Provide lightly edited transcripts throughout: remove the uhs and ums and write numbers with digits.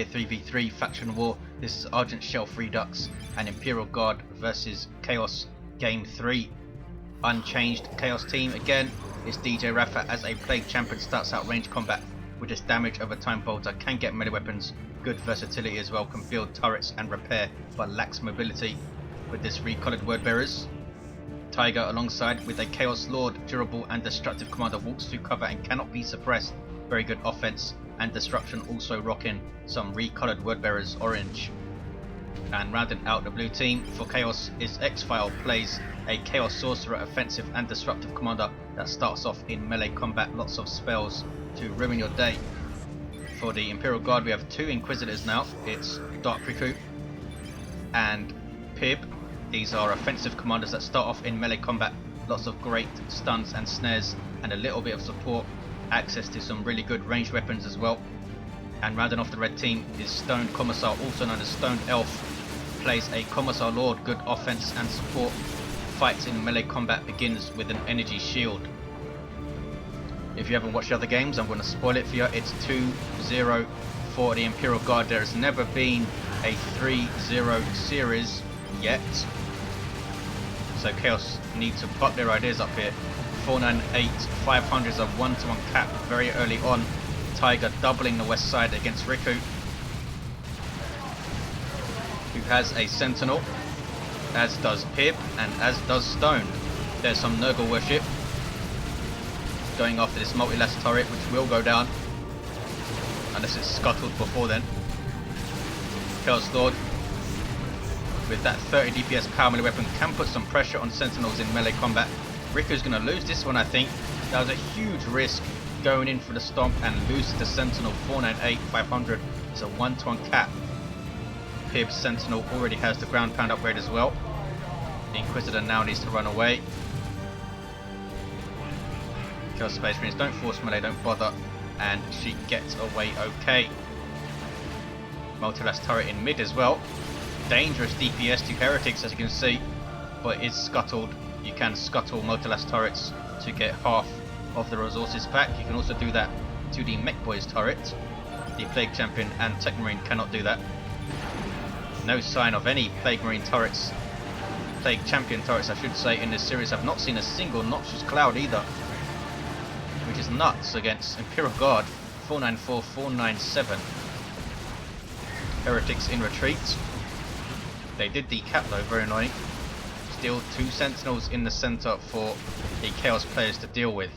3v3 faction war. This is Argent Shelf Redux and Imperial Guard versus Chaos Game 3. Unchanged Chaos team again. It's DJ Raffa as a Plague Champion, starts out range combat with just damage over time bolter, can get melee weapons, good versatility as well, can build turrets and repair but lacks mobility with this recolored word bearers. Tyger alongside with a Chaos Lord, durable and destructive commander, walks through cover and cannot be suppressed. Very good offense and destruction, also rocking some recolored word bearers orange. And rounding out the blue team for Chaos is X-File, plays a Chaos Sorcerer, offensive and disruptive commander that starts off in melee combat, lots of spells to ruin your day. For the Imperial Guard we have two Inquisitors now, it's Riku and Pibb. These are offensive commanders that start off in melee combat, lots of great stuns and snares and a little bit of support, access to some really good ranged weapons as well. And rounding off the red team is Stoned Commissar, also known as Stoned Elf, plays a Commissar Lord, good offense and support, fights in melee combat, begins with an energy shield. If you haven't watched the other games, I'm going to spoil it for you. It's 2-0 for the Imperial Guard. There has never been a 3-0 series yet, so Chaos need to buck their ideas up here. 498 500s are 1-to-1 cap very early on. Tyger doubling the west side against Riku, who has a Sentinel, as does Pibb and as does Stoned. There's some Nurgle worship going after this multi-lass turret, which will go down unless it's scuttled before then. Chaos Lord with that 30 DPS power melee weapon can put some pressure on Sentinels in melee combat. Riku's going to lose this one, I think. That was a huge risk going in for the stomp and lose to the Sentinel. 498 500 is a 1-to-1 cap. Pibb's Sentinel already has the ground pound upgrade as well. The Inquisitor now needs to run away. Chaos Space Marines don't force melee, don't bother, and she gets away okay. Multi-lass turret in mid as well. Dangerous DPS to heretics, as you can see, but it's scuttled. You can scuttle multi-lass turrets to get half of the resources back. You can also do that to the Mech Boys turret. The Plague Champion and Tech Marine cannot do that. No sign of any Plague Marine turrets, Plague Champion turrets I should say, in this series. I've not seen a single Noxious Cloud either, which is nuts against Imperial Guard. 494 497. Heretics in retreat. They did decap though, very annoying. Still two Sentinels in the centre for the Chaos players to deal with,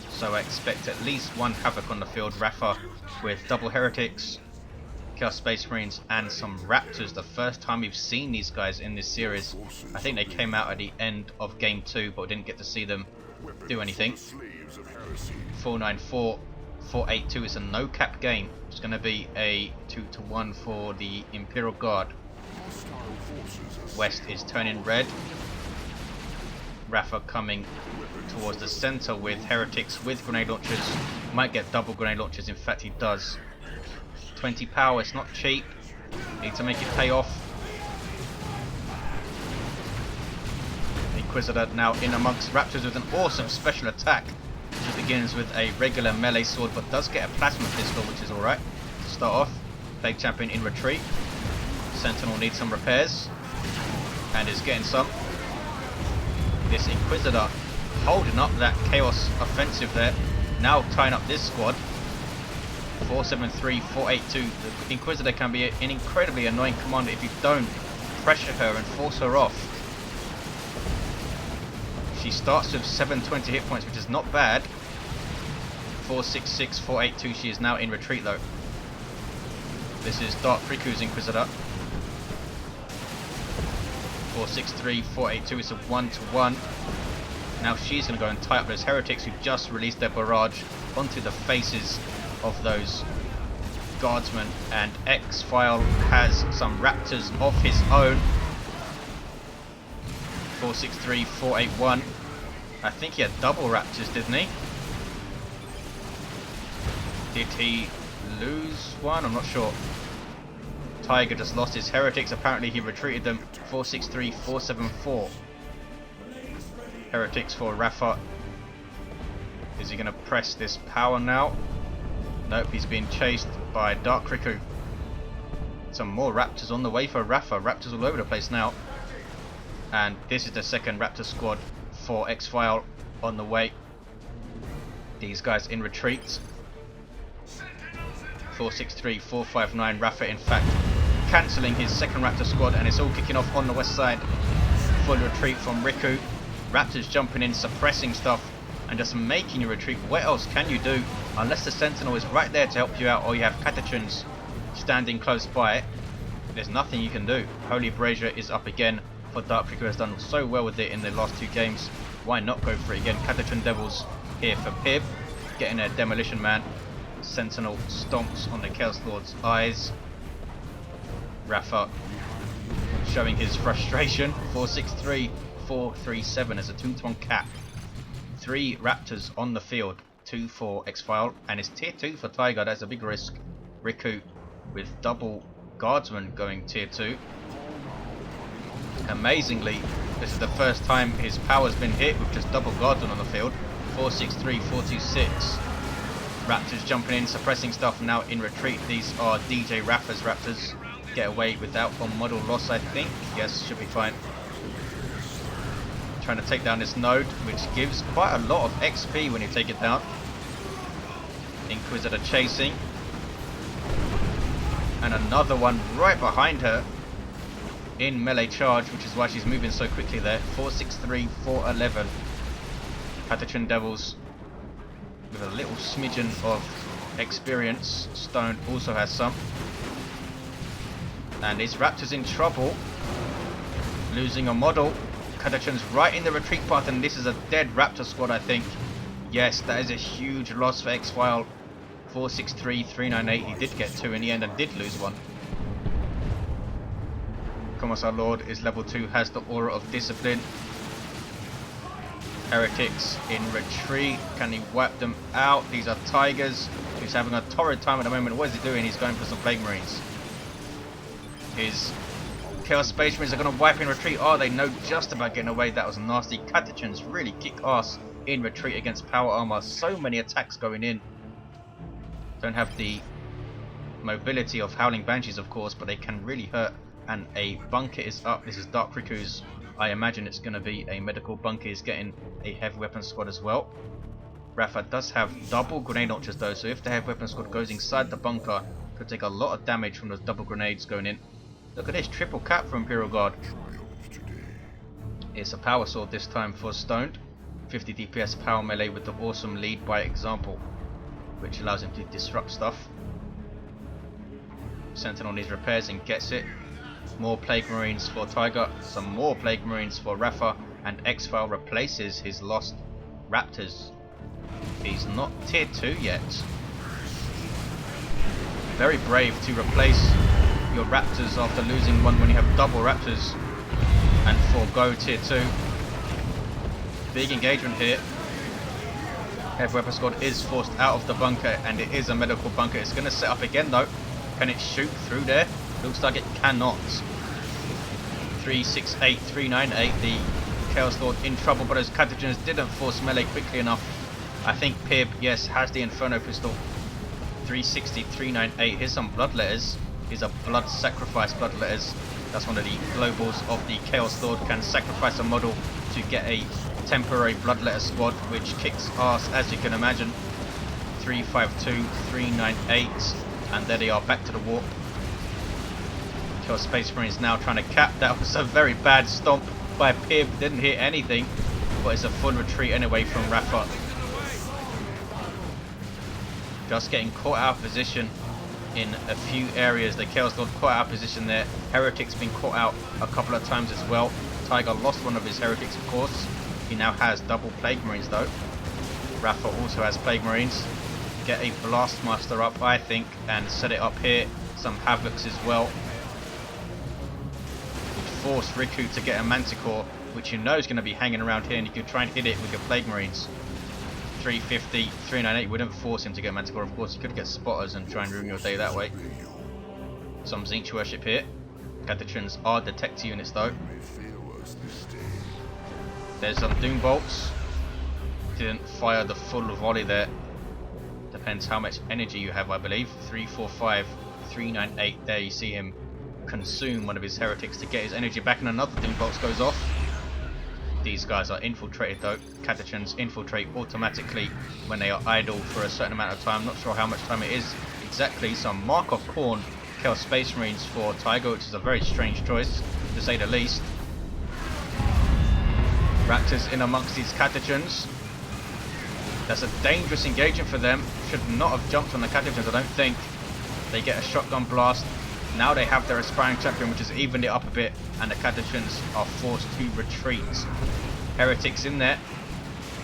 so I expect at least one Havoc on the field. Raffa with double Heretics, Chaos Space Marines and some Raptors. The first time we've seen these guys in this series. I think they came out at the end of game 2 but didn't get to see them do anything. 494 482 is a no cap game. It's going to be a 2-to-1 for the Imperial Guard. West is turning red. Raffa coming towards the centre with Heretics with grenade launchers. Might get double grenade launchers, in fact he does. 20 power, it's not cheap. Need to make it pay off. Inquisitor now in amongst Raptors with an awesome special attack. She begins with a regular melee sword but does get a plasma pistol, which is alright to start off. Plague Champion in retreat. Sentinel needs some repairs and is getting some. This Inquisitor holding up that Chaos offensive there, now tying up this squad. 473 482. The Inquisitor can be an incredibly annoying commander if you don't pressure her and force her off. She starts with 720 hit points, which is not bad. 466 482. She is now in retreat though. This is Riku's Inquisitor. 463 482 is a 1-to-1. Now she's going to go and tie up those Heretics who just released their barrage onto the faces of those Guardsmen, and X-File has some Raptors of his own. 463 481. I think he had double Raptors, didn't he? Did he lose one? I'm not sure. Tyger just lost his Heretics. Apparently he retreated them. 463 474. Heretics for Raffa. Is he going to press this power now? Nope, he's being chased by Riku. Some more Raptors on the way for Raffa. Raptors all over the place now. And this is the second Raptor squad for X-File on the way. These guys in retreat. 463, 459. Raffa, in fact, cancelling his second Raptor squad, and it's all kicking off on the west side. Full retreat from Riku. Raptors jumping in, suppressing stuff, and just making you retreat. What else can you do? Unless the Sentinel is right there to help you out, or you have Catachans standing close by, there's nothing you can do. Holy Brazier is up again for Dark Riku, has done so well with it in the last two games. Why not go for it again? Catachan Devils here for Pibb, getting a Demolition Man. Sentinel stomps on the Chaos Lord's eyes. Raffa showing his frustration. 463, 437 as a 2-to-1 cap. 3 Raptors on the field. 2 for X-File, and it's tier 2 for Tyger. That's a big risk. Riku with double Guardsman going tier 2. Amazingly, this is the first time his power's been hit with just double Guardsman on the field. 463, 426. Raptors jumping in, suppressing stuff, now in retreat. These are DJ Raffa's Raptors. Get away without one model loss, I think. Yes, should be fine. Trying to take down this node, which gives quite a lot of XP when you take it down. Inquisitor chasing. And another one right behind her in melee charge, which is why she's moving so quickly there. 463, 411. Catachan Devils with a little smidgen of experience. Stone also has some. And his Raptor's in trouble. Losing a model. Catachan's right in the retreat path, and this is a dead Raptor squad, I think. Yes, that is a huge loss for X-File. 463, 398. He did get 2 in the end and did lose 1. Commissar Lord is level 2, has the aura of discipline. Heretics in retreat. Can he wipe them out? These are Tigers. He's having a torrid time at the moment. What is he doing? He's going for some Plague Marines. His Chaos Space Marines are going to wipe in retreat. Oh, they know just about getting away. That was nasty. Catachans really kick ass in retreat against power armor. So many attacks going in. Don't have the mobility of Howling Banshees, of course, but they can really hurt. And a bunker is up. This is Dark Riku's. I imagine it's going to be a medical bunker. Is getting a heavy weapon squad as well. Raffa does have double grenade launchers though, so if the heavy weapon squad goes inside the bunker, could take a lot of damage from those double grenades going in. Look at this, triple cap for Imperial Guard. It's a power sword this time for Stoned. 50 DPS power melee with the awesome lead by example, which allows him to disrupt stuff. Sentinel needs repairs and gets it. More Plague Marines for Tyger, some more Plague Marines for Raffa, and X-File replaces his lost Raptors. He's not tier 2 yet. Very brave to replace your Raptors after losing one when you have double Raptors and forego tier 2. Big engagement here. Heavy weapon squad is forced out of the bunker, and it is a medical bunker. It's going to set up again though. Can it shoot through there? Looks like it cannot. 368, 398. The Chaos Lord in trouble, but those Catachans didn't force melee quickly enough. I think Pibb, yes, has the Inferno pistol. 360, 398. Here's some bloodletters. These are blood sacrifice bloodletters. That's one of the globals of the Chaos Lord. Can sacrifice a model to get a temporary bloodletter squad, which kicks ass as you can imagine. 352, 398. And there they are, back to the warp. Chaos Space Marines now trying to cap. That was a very bad stomp by Pibb. Didn't hit anything, but it's a full retreat anyway from Raffa. Just getting caught out of position in a few areas. The Chaos Lord caught out of position there. Heretics been caught out a couple of times as well. Tyger lost one of his Heretics, of course. He now has double Plague Marines though. Raffa also has Plague Marines. Get a Blastmaster up, I think, and set it up here. Some Havocs as well. Which force Riku to get a Manticore, which you know is going to be hanging around here, and you can try and hit it with your Plague Marines. 350, 398 wouldn't force him to get Manticore, of course. You could get Spotters and try and ruin your day that way. Some Zinch worship here. Catachans are detector units though. There's some Doom Bolts. Didn't fire the full volley there. Depends how much energy you have, I believe. 345, 398. There you see him consume one of his heretics to get his energy back, and another Doom Bolts goes off. These guys are infiltrated though. Catechins infiltrate automatically when they are idle for a certain amount of time. Not sure how much time it is exactly. Some mark off Khorne Chaos Space Marines for Tyger, which is a very strange choice to say the least. Raptors in amongst these Catechins. That's a dangerous engagement for them. Should not have jumped on the Catechins, I don't think. They get a shotgun blast. Now they have their aspiring champion, which has evened it up a bit, and the Catechins are forced to retreat. Heretics in there.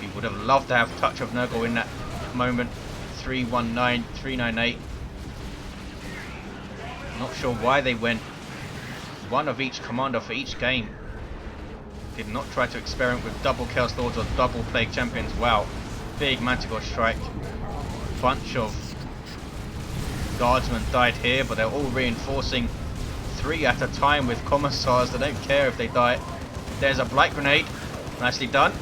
We would have loved to have touch of Nurgle in that moment. 319, 398. Not sure why they went one of each commander for each game. Did not try to experiment with double Chaos Lords or double Plague Champions. Wow. Big Manticore strike. Bunch of Guardsmen died here, but they're all reinforcing 3 at a time with Commissars. They don't care if they die. There's a Blight Grenade. Nicely done.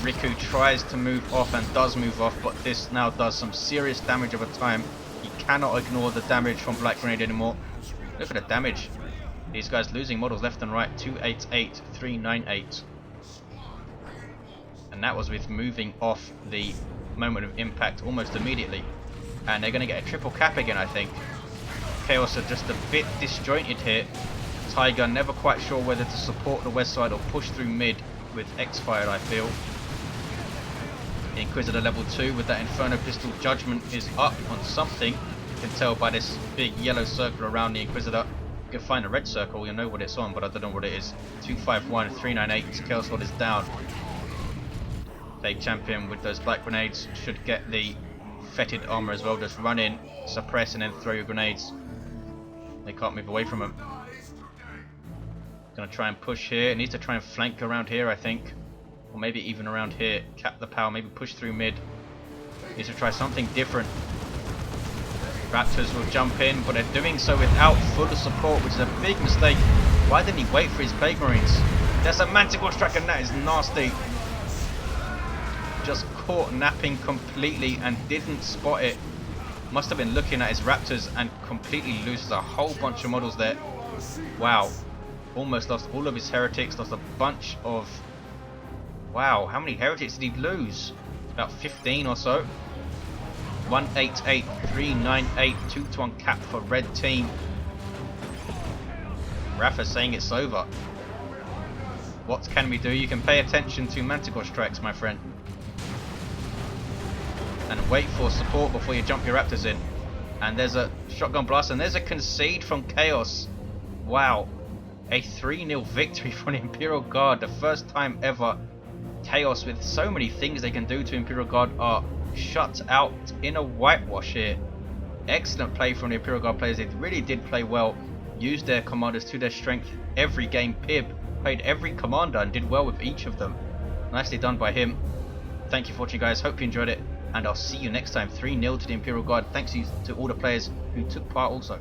Riku tries to move off and does move off, but this now does some serious damage over time. You cannot ignore the damage from Blight Grenade anymore. Look at the damage. These guys losing models left and right. 288, 398. And that was with moving off the moment of impact almost immediately. And they're going to get a triple cap again, I think. Chaos are just a bit disjointed here. Tyger never quite sure whether to support the west side or push through mid with X-Fired, I feel. The Inquisitor level 2 with that Inferno Pistol Judgment is up on something. You can tell by this big yellow circle around the Inquisitor. You can find a red circle, you'll know what it's on, but I don't know what it is. 251, 398, Chaos Lord is down. Plague Champion with those Black Grenades should get the fetid armor as well. Just run in, suppress, and then throw your grenades. They can't move away from them. Gonna try and push here. It needs to try and flank around here, I think. Or maybe even around here. Cap the power, maybe push through mid. Needs to try something different. Raptors will jump in, but they're doing so without full support, which is a big mistake. Why didn't he wait for his Plague Marines? That's a Manticore strike, and that is nasty. Just caught napping completely and didn't spot it. Must have been looking at his Raptors and completely loses a whole bunch of models there. Wow. Almost lost all of his heretics, lost a bunch of... Wow, how many heretics did he lose? About 15 or so. 188, 398, 2 to uncap for red team. Raffa saying it's over. What can we do? You can pay attention to Manticore strikes, my friend. And wait for support before you jump your Raptors in. And there's a shotgun blast, and there's a concede from Chaos. Wow. A 3-0 victory for the Imperial Guard. The first time ever Chaos, with so many things they can do to Imperial Guard, are shut out in a whitewash here. Excellent play from the Imperial Guard players. They really did play well. Used their commanders to their strength every game. Pibb played every commander and did well with each of them. Nicely done by him. Thank you for watching, guys. Hope you enjoyed it. And I'll see you next time. 3-0 to the Imperial Guard. Thanks to all the players who took part also.